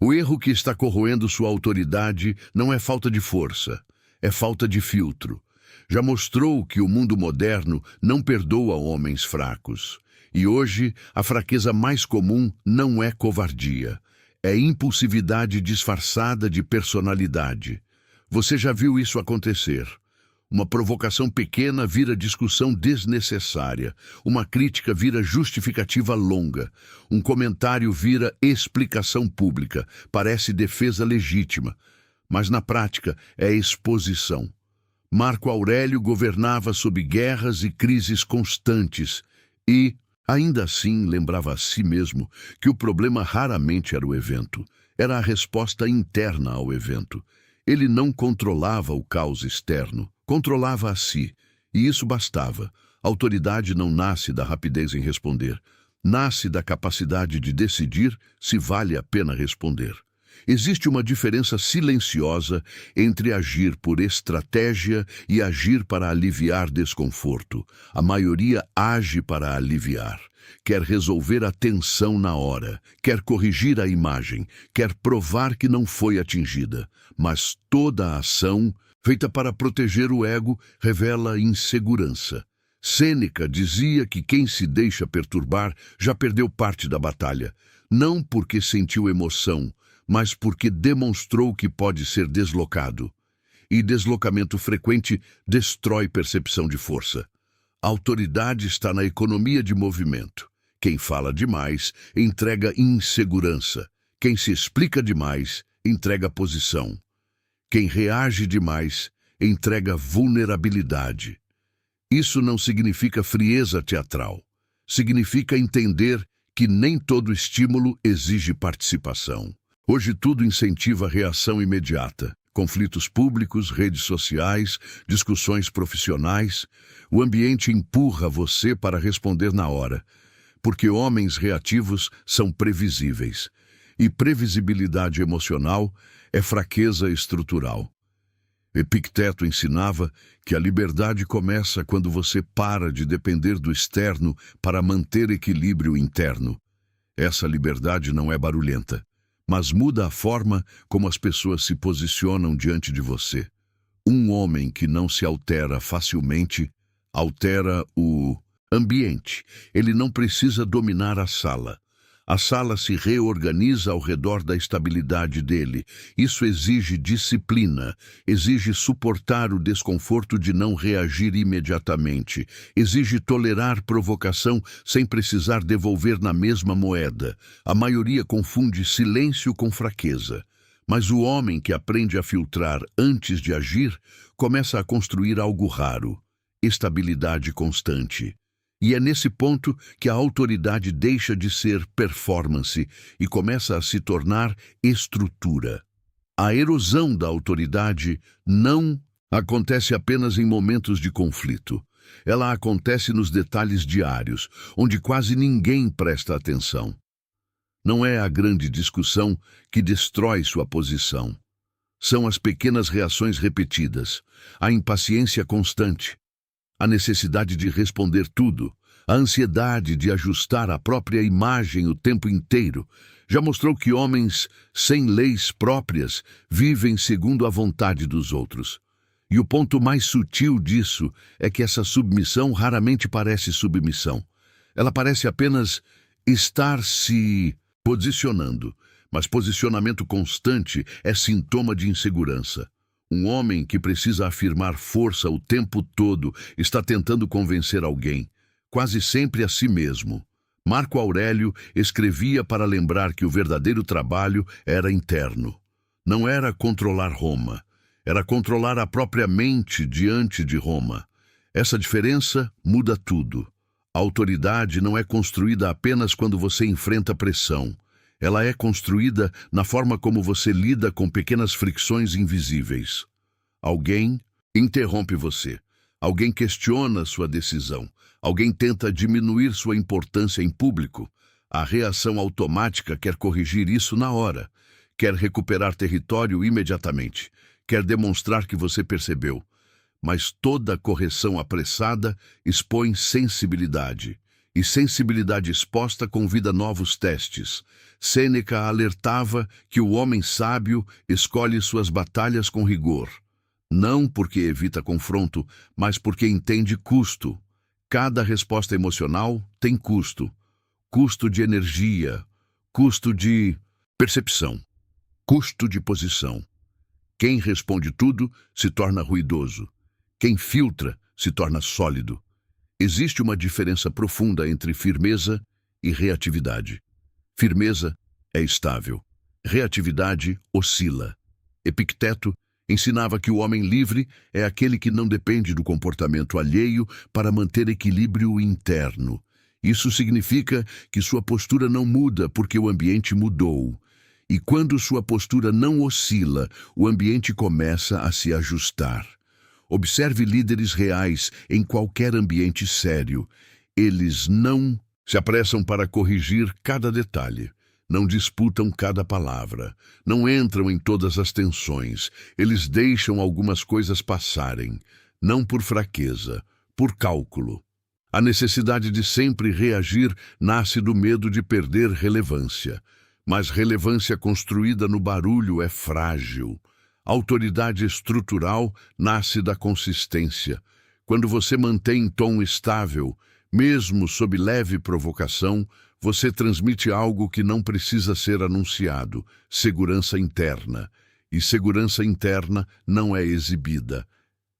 O erro que está corroendo sua autoridade não é falta de força, é falta de filtro. Já mostrou que o mundo moderno não perdoa homens fracos. E hoje, a fraqueza mais comum não é covardia, é impulsividade disfarçada de personalidade. Você já viu isso acontecer? Uma provocação pequena vira discussão desnecessária. Uma crítica vira justificativa longa. Um comentário vira explicação pública. Parece defesa legítima. Mas na prática é exposição. Marco Aurélio governava sob guerras e crises constantes e, ainda assim, lembrava a si mesmo que o problema raramente era o evento. Era a resposta interna ao evento. Ele não controlava o caos externo, controlava a si, e isso bastava. A autoridade não nasce da rapidez em responder, nasce da capacidade de decidir se vale a pena responder. Existe uma diferença silenciosa entre agir por estratégia e agir para aliviar desconforto. A maioria age para aliviar. Quer resolver a tensão na hora, quer corrigir a imagem, quer provar que não foi atingida. Mas toda a ação, feita para proteger o ego, revela insegurança. Sêneca dizia que quem se deixa perturbar já perdeu parte da batalha, não porque sentiu emoção, mas porque demonstrou que pode ser deslocado. E deslocamento frequente destrói percepção de força. A autoridade está na economia de movimento. Quem fala demais entrega insegurança. Quem se explica demais entrega posição. Quem reage demais entrega vulnerabilidade. Isso não significa frieza teatral. Significa entender que nem todo estímulo exige participação. Hoje tudo incentiva reação imediata. Conflitos públicos, redes sociais, discussões profissionais. O ambiente empurra você para responder na hora, porque homens reativos são previsíveis. E previsibilidade emocional é fraqueza estrutural. Epicteto ensinava que a liberdade começa quando você para de depender do externo para manter equilíbrio interno. Essa liberdade não é barulhenta, mas muda a forma como as pessoas se posicionam diante de você. Um homem que não se altera facilmente, altera o ambiente. Ele não precisa dominar a sala. A sala se reorganiza ao redor da estabilidade dele. Isso exige disciplina, exige suportar o desconforto de não reagir imediatamente, exige tolerar provocação sem precisar devolver na mesma moeda. A maioria confunde silêncio com fraqueza. Mas o homem que aprende a filtrar antes de agir começa a construir algo raro: estabilidade constante. E é nesse ponto que a autoridade deixa de ser performance e começa a se tornar estrutura. A erosão da autoridade não acontece apenas em momentos de conflito. Ela acontece nos detalhes diários, onde quase ninguém presta atenção. Não é a grande discussão que destrói sua posição. São as pequenas reações repetidas, a impaciência constante, a necessidade de responder tudo, a ansiedade de ajustar a própria imagem o tempo inteiro. Já mostrou que homens sem leis próprias vivem segundo a vontade dos outros. E o ponto mais sutil disso é que essa submissão raramente parece submissão. Ela parece apenas estar se posicionando, mas posicionamento constante é sintoma de insegurança. Um homem que precisa afirmar força o tempo todo está tentando convencer alguém, quase sempre a si mesmo. Marco Aurélio escrevia para lembrar que o verdadeiro trabalho era interno. Não era controlar Roma, era controlar a própria mente diante de Roma. Essa diferença muda tudo. A autoridade não é construída apenas quando você enfrenta pressão. Ela é construída na forma como você lida com pequenas fricções invisíveis. Alguém interrompe você. Alguém questiona sua decisão. Alguém tenta diminuir sua importância em público. A reação automática quer corrigir isso na hora. Quer recuperar território imediatamente. Quer demonstrar que você percebeu. Mas toda correção apressada expõe sensibilidade. E sensibilidade exposta convida novos testes. Sêneca alertava que o homem sábio escolhe suas batalhas com rigor. Não porque evita confronto, mas porque entende custo. Cada resposta emocional tem custo. Custo de energia, custo de percepção, custo de posição. Quem responde tudo se torna ruidoso. Quem filtra se torna sólido. Existe uma diferença profunda entre firmeza e reatividade. Firmeza é estável. Reatividade oscila. Epicteto ensinava que o homem livre é aquele que não depende do comportamento alheio para manter equilíbrio interno. Isso significa que sua postura não muda porque o ambiente mudou. E quando sua postura não oscila, o ambiente começa a se ajustar. Observe líderes reais em qualquer ambiente sério. Eles não se apressam para corrigir cada detalhe. Não disputam cada palavra. Não entram em todas as tensões. Eles deixam algumas coisas passarem. Não por fraqueza, por cálculo. A necessidade de sempre reagir nasce do medo de perder relevância. Mas relevância construída no barulho é frágil. A autoridade estrutural nasce da consistência. Quando você mantém tom estável, mesmo sob leve provocação, você transmite algo que não precisa ser anunciado, segurança interna. E segurança interna não é exibida,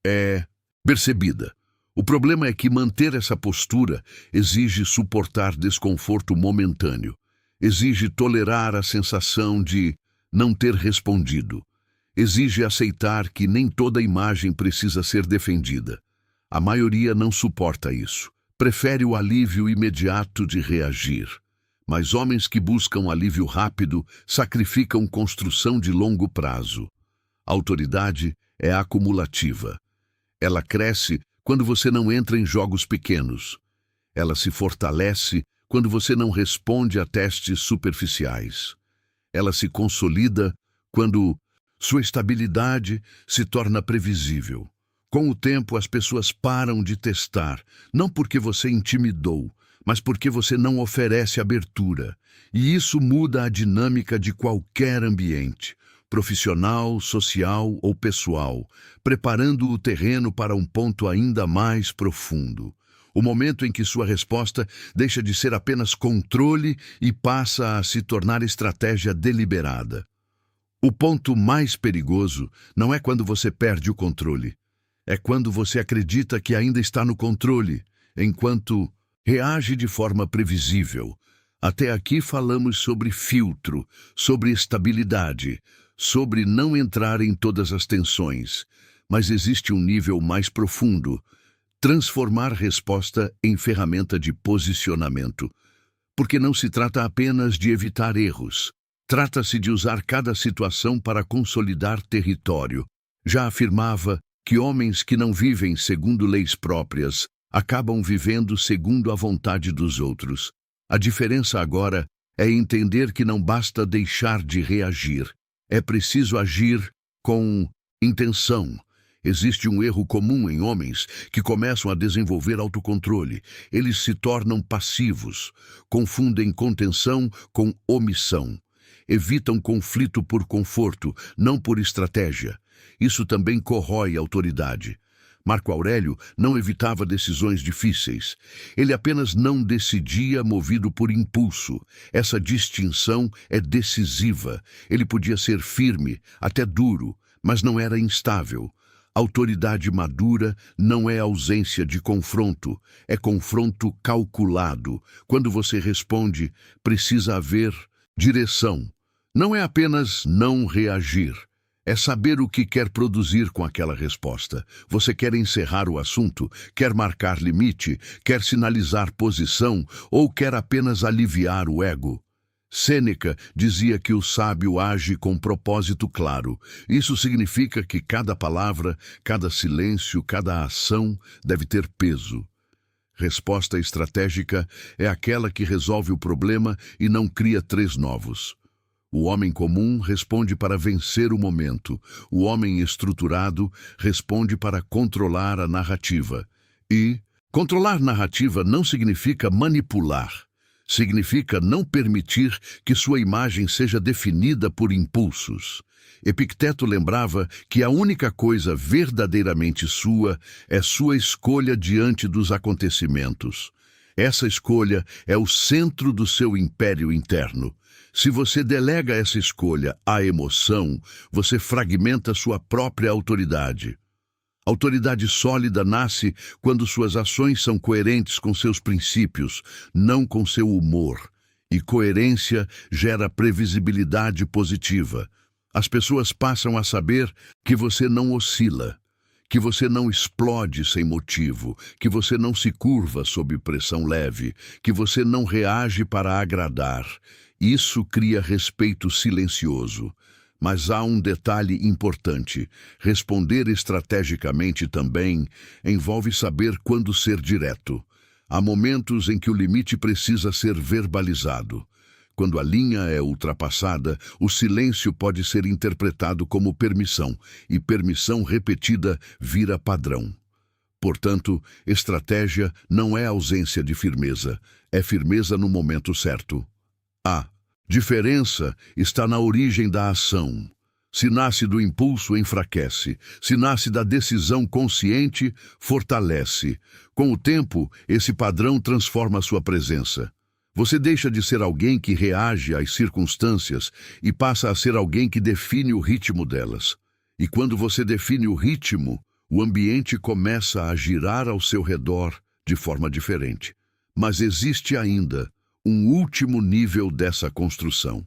é percebida. O problema é que manter essa postura exige suportar desconforto momentâneo. Exige tolerar a sensação de não ter respondido. Exige aceitar que nem toda imagem precisa ser defendida. A maioria não suporta isso. Prefere o alívio imediato de reagir. Mas homens que buscam alívio rápido sacrificam construção de longo prazo. A autoridade é acumulativa. Ela cresce quando você não entra em jogos pequenos. Ela se fortalece quando você não responde a testes superficiais. Ela se consolida quando sua estabilidade se torna previsível. Com o tempo, as pessoas param de testar, não porque você intimidou, mas porque você não oferece abertura. E isso muda a dinâmica de qualquer ambiente, profissional, social ou pessoal, preparando o terreno para um ponto ainda mais profundo. O momento em que sua resposta deixa de ser apenas controle e passa a se tornar estratégia deliberada. O ponto mais perigoso não é quando você perde o controle. É quando você acredita que ainda está no controle, enquanto reage de forma previsível. Até aqui falamos sobre filtro, sobre estabilidade, sobre não entrar em todas as tensões. Mas existe um nível mais profundo. Transformar resposta em ferramenta de posicionamento. Porque não se trata apenas de evitar erros. Trata-se de usar cada situação para consolidar território. Já afirmava que homens que não vivem segundo leis próprias acabam vivendo segundo a vontade dos outros. A diferença agora é entender que não basta deixar de reagir. É preciso agir com intenção. Existe um erro comum em homens que começam a desenvolver autocontrole. Eles se tornam passivos, confundem contenção com omissão. Evitam conflito por conforto, não por estratégia. Isso também corrói a autoridade. Marco Aurélio não evitava decisões difíceis. Ele apenas não decidia movido por impulso. Essa distinção é decisiva. Ele podia ser firme, até duro, mas não era instável. Autoridade madura não é ausência de confronto, é confronto calculado. Quando você responde, precisa haver direção. Não é apenas não reagir. É saber o que quer produzir com aquela resposta. Você quer encerrar o assunto, quer marcar limite, quer sinalizar posição ou quer apenas aliviar o ego. Sêneca dizia que o sábio age com propósito claro. Isso significa que cada palavra, cada silêncio, cada ação deve ter peso. Resposta estratégica é aquela que resolve o problema e não cria três novos. O homem comum responde para vencer o momento. O homem estruturado responde para controlar a narrativa. E, Controlar narrativa não significa manipular. Significa não permitir que sua imagem seja definida por impulsos. Epicteto lembrava que a única coisa verdadeiramente sua é sua escolha diante dos acontecimentos. Essa escolha é o centro do seu império interno. Se você delega essa escolha à emoção, você fragmenta sua própria autoridade. Autoridade sólida nasce quando suas ações são coerentes com seus princípios, não com seu humor. E coerência gera previsibilidade positiva. As pessoas passam a saber que você não oscila, que você não explode sem motivo, que você não se curva sob pressão leve, que você não reage para agradar. Isso cria respeito silencioso. Mas há um detalhe importante. Responder estrategicamente também envolve saber quando ser direto. Há momentos em que o limite precisa ser verbalizado. Quando a linha é ultrapassada, o silêncio pode ser interpretado como permissão, e permissão repetida vira padrão. Portanto, estratégia não é ausência de firmeza, é firmeza no momento certo. A diferença está na origem da ação. Se nasce do impulso, enfraquece. Se nasce da decisão consciente, fortalece. Com o tempo, esse padrão transforma sua presença. Você deixa de ser alguém que reage às circunstâncias e passa a ser alguém que define o ritmo delas. E quando você define o ritmo, o ambiente começa a girar ao seu redor de forma diferente. Mas existe ainda um último nível dessa construção.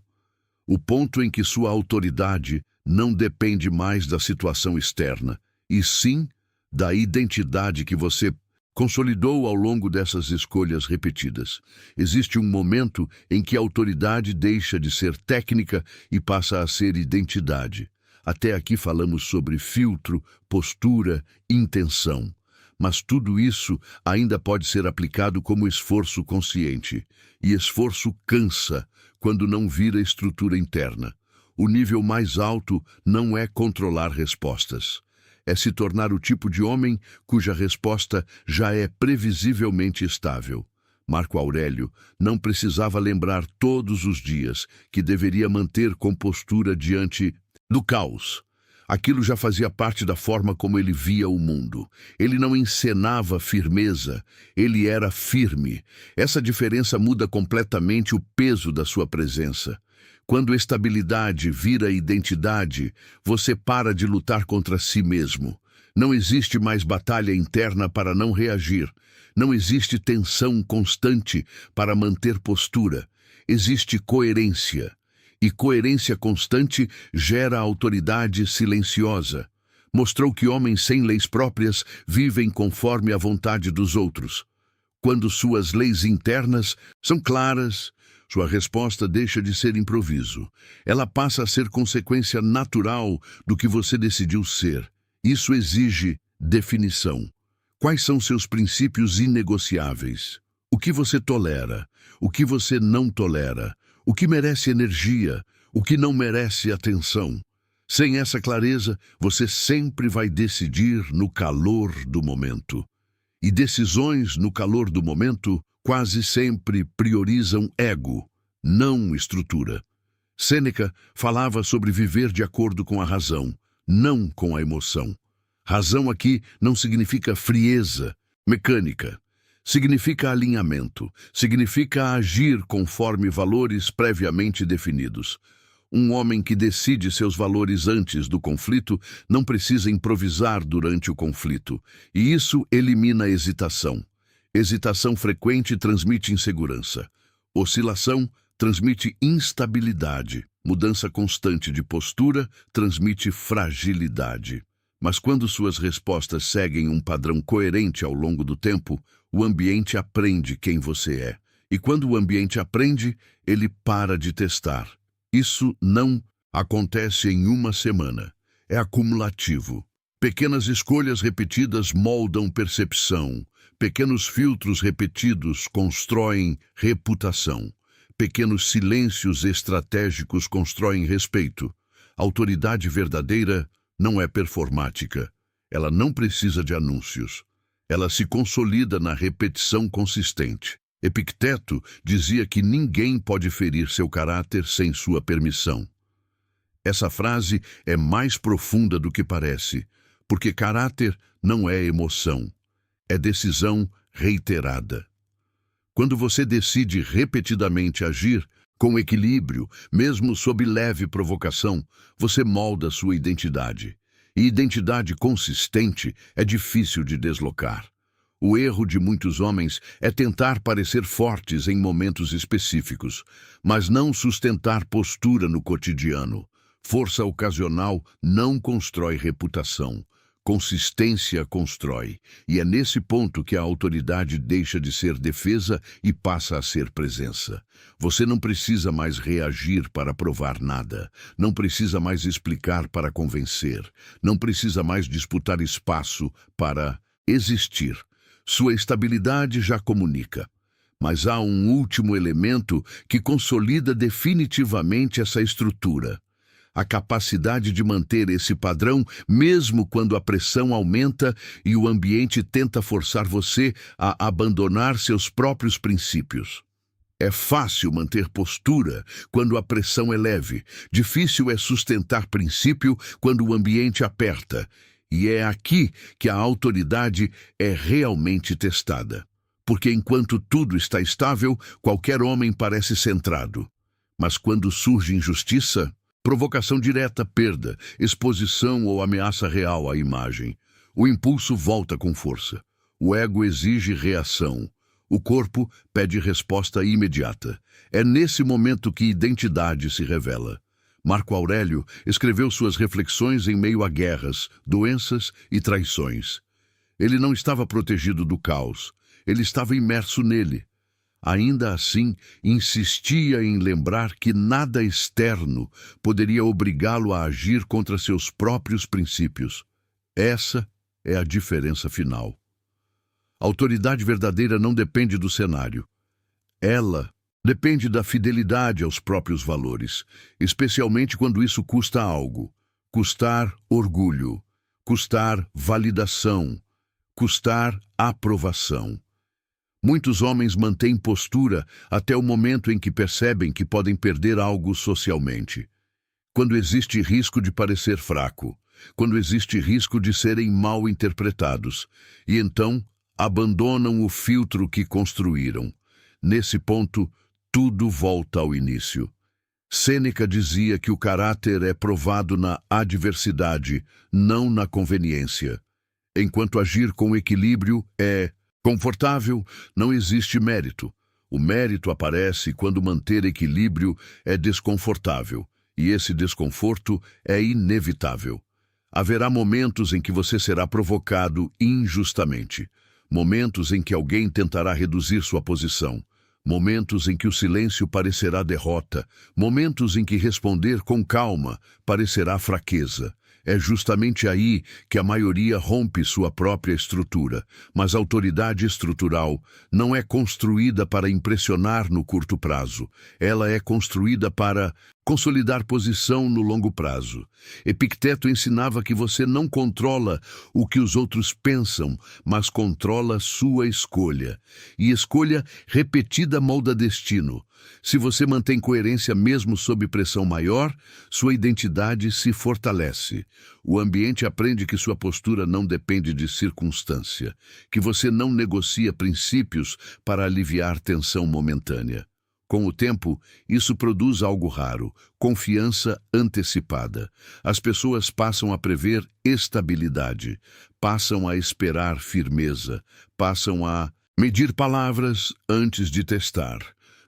O ponto em que sua autoridade não depende mais da situação externa, e sim da identidade que você consolidou ao longo dessas escolhas repetidas. Existe um momento em que a autoridade deixa de ser técnica e passa a ser identidade. Até aqui falamos sobre filtro, postura, intenção. Mas tudo isso ainda pode ser aplicado como esforço consciente. E esforço cansa quando não vira estrutura interna. O nível mais alto não é controlar respostas. É se tornar o tipo de homem cuja resposta já é previsivelmente estável. Marco Aurélio não precisava lembrar todos os dias que deveria manter compostura diante do caos. Aquilo já fazia parte da forma como ele via o mundo. Ele não encenava firmeza, ele era firme. Essa diferença muda completamente o peso da sua presença. Quando estabilidade vira identidade, você para de lutar contra si mesmo. Não existe mais batalha interna para não reagir. Não existe tensão constante para manter postura. Existe coerência. E coerência constante gera autoridade silenciosa. Mostrou que homens sem leis próprias vivem conforme a vontade dos outros. Quando suas leis internas são claras, sua resposta deixa de ser improviso. Ela passa a ser consequência natural do que você decidiu ser. Isso exige definição. Quais são seus princípios inegociáveis? O que você tolera? O que você não tolera? O que merece energia, o que não merece atenção. Sem essa clareza, você sempre vai decidir no calor do momento. E decisões no calor do momento quase sempre priorizam ego, não estrutura. Sêneca falava sobre viver de acordo com a razão, não com a emoção. Razão aqui não significa frieza, mecânica. Significa alinhamento, significa agir conforme valores previamente definidos. Um homem que decide seus valores antes do conflito não precisa improvisar durante o conflito, e isso elimina a hesitação. Hesitação frequente transmite insegurança. Oscilação transmite instabilidade. Mudança constante de postura transmite fragilidade. Mas quando suas respostas seguem um padrão coerente ao longo do tempo, o ambiente aprende quem você é. E quando o ambiente aprende, ele para de testar. Isso não acontece em uma semana. É acumulativo. Pequenas escolhas repetidas moldam percepção. Pequenos filtros repetidos constroem reputação. Pequenos silêncios estratégicos constroem respeito. Autoridade verdadeira não é performática. Ela não precisa de anúncios. Ela se consolida na repetição consistente. Epicteto dizia que ninguém pode ferir seu caráter sem sua permissão. Essa frase é mais profunda do que parece, porque caráter não é emoção, é decisão reiterada. Quando você decide repetidamente agir com equilíbrio, mesmo sob leve provocação, você molda sua identidade. E identidade consistente é difícil de deslocar. O erro de muitos homens é tentar parecer fortes em momentos específicos, mas não sustentar postura no cotidiano. Força ocasional não constrói reputação. Consistência constrói, e é nesse ponto que a autoridade deixa de ser defesa e passa a ser presença. Você não precisa mais reagir para provar nada, não precisa mais explicar para convencer, não precisa mais disputar espaço para existir. Sua estabilidade já comunica. Mas há um último elemento que consolida definitivamente essa estrutura: a capacidade de manter esse padrão mesmo quando a pressão aumenta e o ambiente tenta forçar você a abandonar seus próprios princípios. É fácil manter postura quando a pressão é leve, difícil é sustentar princípio quando o ambiente aperta, e é aqui que a autoridade é realmente testada. Porque enquanto tudo está estável, qualquer homem parece centrado. Mas quando surge injustiça, provocação direta, perda, exposição ou ameaça real à imagem, o impulso volta com força. O ego exige reação. O corpo pede resposta imediata. É nesse momento que identidade se revela. Marco Aurélio escreveu suas reflexões em meio a guerras, doenças e traições. Ele não estava protegido do caos, ele estava imerso nele. Ainda assim, insistia em lembrar que nada externo poderia obrigá-lo a agir contra seus próprios princípios. Essa é a diferença final. A autoridade verdadeira não depende do cenário. Ela depende da fidelidade aos próprios valores, especialmente quando isso custa algo. Custar orgulho, custar validação, custar aprovação. Muitos homens mantêm postura até o momento em que percebem que podem perder algo socialmente. Quando existe risco de parecer fraco, quando existe risco de serem mal interpretados, e então abandonam o filtro que construíram. Nesse ponto, tudo volta ao início. Sêneca dizia que o caráter é provado na adversidade, não na conveniência. Enquanto agir com equilíbrio é confortável, não existe mérito. O mérito aparece quando manter equilíbrio é desconfortável, e esse desconforto é inevitável. Haverá momentos em que você será provocado injustamente, momentos em que alguém tentará reduzir sua posição, momentos em que o silêncio parecerá derrota, momentos em que responder com calma parecerá fraqueza. É justamente aí que a maioria rompe sua própria estrutura, mas a autoridade estrutural não é construída para impressionar no curto prazo. Ela é construída para consolidar posição no longo prazo. Epicteto ensinava que você não controla o que os outros pensam, mas controla sua escolha. E escolha repetida molda destino. Se você mantém coerência mesmo sob pressão maior, sua identidade se fortalece. O ambiente aprende que sua postura não depende de circunstância, que você não negocia princípios para aliviar tensão momentânea. Com o tempo, isso produz algo raro: confiança antecipada. As pessoas passam a prever estabilidade, passam a esperar firmeza, passam a medir palavras antes de testar.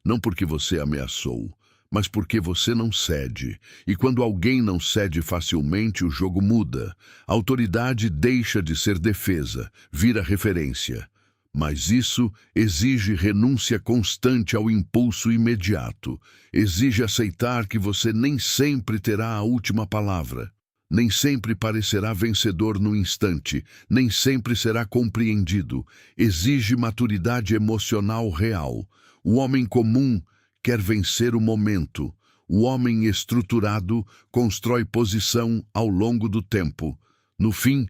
Não porque você ameaçou, mas porque você não cede. E quando alguém não cede facilmente, o jogo muda. A autoridade deixa de ser defesa, vira referência. Mas isso exige renúncia constante ao impulso imediato. Exige aceitar que você nem sempre terá a última palavra. Nem sempre parecerá vencedor no instante, nem sempre será compreendido. Exige maturidade emocional real. O homem comum quer vencer o momento. O homem estruturado constrói posição ao longo do tempo. No fim,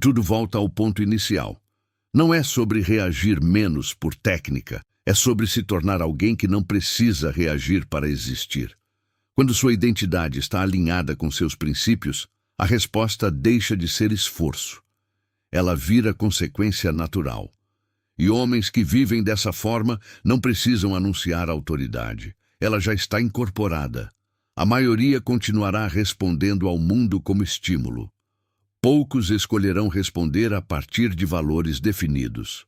tudo volta ao ponto inicial. Não é sobre reagir menos por técnica, é sobre se tornar alguém que não precisa reagir para existir. Quando sua identidade está alinhada com seus princípios, a resposta deixa de ser esforço. Ela vira consequência natural. E homens que vivem dessa forma não precisam anunciar autoridade. Ela já está incorporada. A maioria continuará respondendo ao mundo como estímulo. Poucos escolherão responder a partir de valores definidos.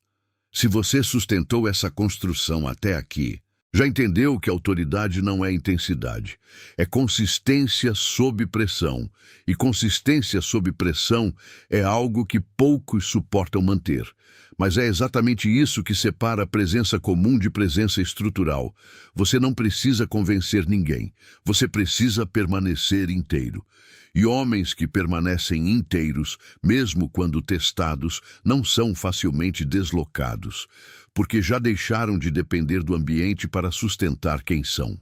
Se você sustentou essa construção até aqui, já entendeu que autoridade não é intensidade, é consistência sob pressão. E consistência sob pressão é algo que poucos suportam manter. Mas é exatamente isso que separa a presença comum de presença estrutural. Você não precisa convencer ninguém, você precisa permanecer inteiro. E homens que permanecem inteiros, mesmo quando testados, não são facilmente deslocados, porque já deixaram de depender do ambiente para sustentar quem são.